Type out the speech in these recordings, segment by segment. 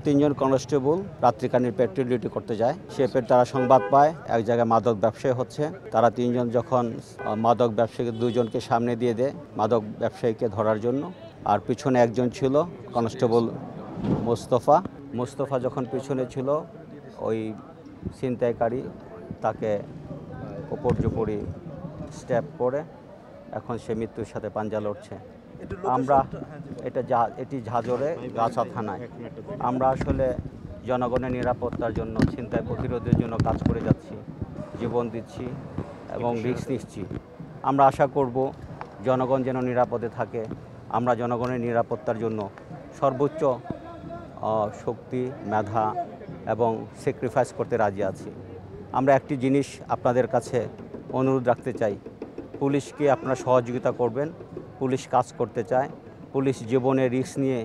তিনজন constable রাত্রিকালীন petrol duty করতে যায়। তারা সংবাদ পায় এক জায়গায় মাদক ব্যবসায়ী হচ্ছে। তারা তিনজন যখন মাদক ব্যবসায়ী দুজনকে সামনে দিয়ে দেয় মাদক ব্যবসায়ীকে ধরার জন্য। আর পিছনে একজন ছিল কনস্টেবল মোস্তফা যখন পিছনে ছিল ওই ছিনতাইকারী তাকে উপর্যুপরি স্ট্যাপ করে এখন সে মৃত্যুর সাথে পাঞ্জা লড়ছে। এটি ঝাজরে গাছা থানায়। আমরা আসলে জনগণের নিরাপত্তার জন্য ছিনতাই প্রতিরোধের জন্য কাজ করে যাচ্ছি, জীবন দিচ্ছি এবং রিস্ক নিচ্ছি। আমরা আশা করব জনগণ যেন নিরাপদে থাকে। আমরা জনগণের নিরাপত্তার জন্য সর্বোচ্চ শক্তি, মেধা এবং স্যাক্রিফাইস করতে রাজি আছি। আমরা একটি জিনিস আপনাদের কাছে অনুরোধ রাখতে চাই, পুলিশকে আপনারা সহযোগিতা করবেন। পুলিশ কাজ করতে চায়, পুলিশ জীবনের রিস্ক নিয়ে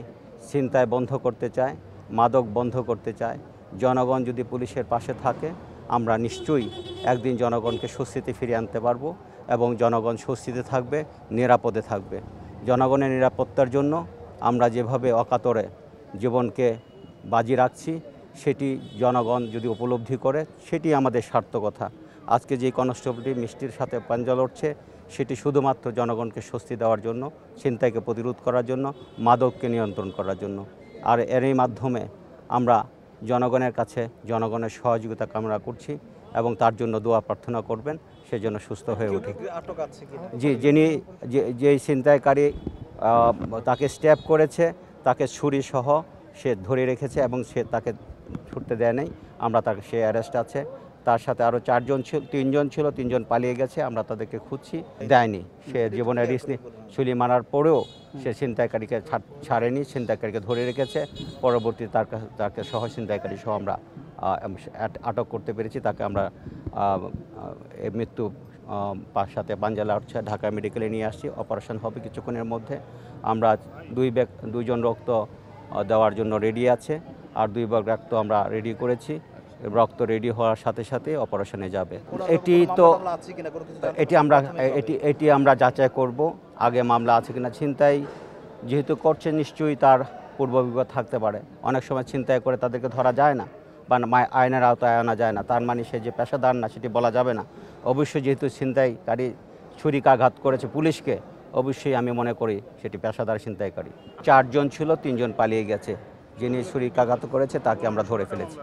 ছিনতাই বন্ধ করতে চায়, মাদক বন্ধ করতে চায়। জনগণ যদি পুলিশের পাশে থাকে আমরা নিশ্চয়ই একদিন জনগণকে স্বস্তিতে ফিরিয়ে আনতে পারবো এবং জনগণ স্বস্তিতে থাকবে, নিরাপদে থাকবে। জনগণের নিরাপত্তার জন্য আমরা যেভাবে অকাতরে জীবনকে বাজি রাখছি সেটি জনগণ যদি উপলব্ধি করে সেটি আমাদের সার্থকতা। আজকে যে কনস্টেবলটি মিষ্টির সাথে পাঞ্জা লড়ছে সেটি শুধুমাত্র জনগণকে স্বস্তি দেওয়ার জন্য, ছিনতাইকে প্রতিরোধ করার জন্য, মাদককে নিয়ন্ত্রণ করার জন্য। আর এরই মাধ্যমে আমরা জনগণের কাছে জনগণের সহযোগিতা কামনা করছি এবং তার জন্য দোয়া প্রার্থনা করবেন সেজন্য সুস্থ হয়ে উঠি। জি, যে ছিনতাইকারী তাকে স্ট্যাপ করেছে তাকে ছুরি সহ সে ধরে রেখেছে এবং সে তাকে ছুটতে দেয় নাই। আমরা তাকে সে অ্যারেস্ট আছে। তার সাথে আরও তিনজন ছিল, তিনজন পালিয়ে গেছে। আমরা তাদেরকে খুঁজছি, দেয়নি। সে জীবনের রিস্ক নিয়ে ছুরি মারার পরেও সে ছিনতাইকারীকে ছাড়েনি, ছিনতাইকারীকে ধরে রেখেছে। পরবর্তীতে তাকে সহ ছিনতাইকারী সহ আমরা আটক করতে পেরেছি। তাকে আমরা মৃত্যু সাথে পাঞ্জা লড়ছে ঢাকা মেডিকেলে নিয়ে আসছি। অপারেশন হবে কিছুক্ষণের মধ্যে। আমরা দুইজন রক্ত দেওয়ার জন্য রেডি আছে, আর 2 ভাগ রক্ত আমরা রেডি করেছি। রক্ত রেডি হওয়ার সাথে সাথে অপারেশনে যাবে। এটি আমরা যাচাই করব আগে মামলা আছে কিনা। ছিনতাই যেহেতু করছে নিশ্চয়ই তার পূর্ববিগত থাকতে পারে। অনেক সময় ছিনতাই করে তাদেরকে ধরা যায় না বা আইনের আওতায় আনা যায় না, তার মানে সে যে পেশাদার না সেটি বলা যাবে না। অবশ্যই যেহেতু ছিনতাইকারী ছুরিকাঘাত করেছে পুলিশকে, অবশ্যই আমি মনে করি সেটি পেশাদার ছিনতাইকারী। 4 জন ছিল, 3 জন পালিয়ে গেছে। যিনি ছুরিকাঘাত করেছে তাকে আমরা ধরে ফেলেছি।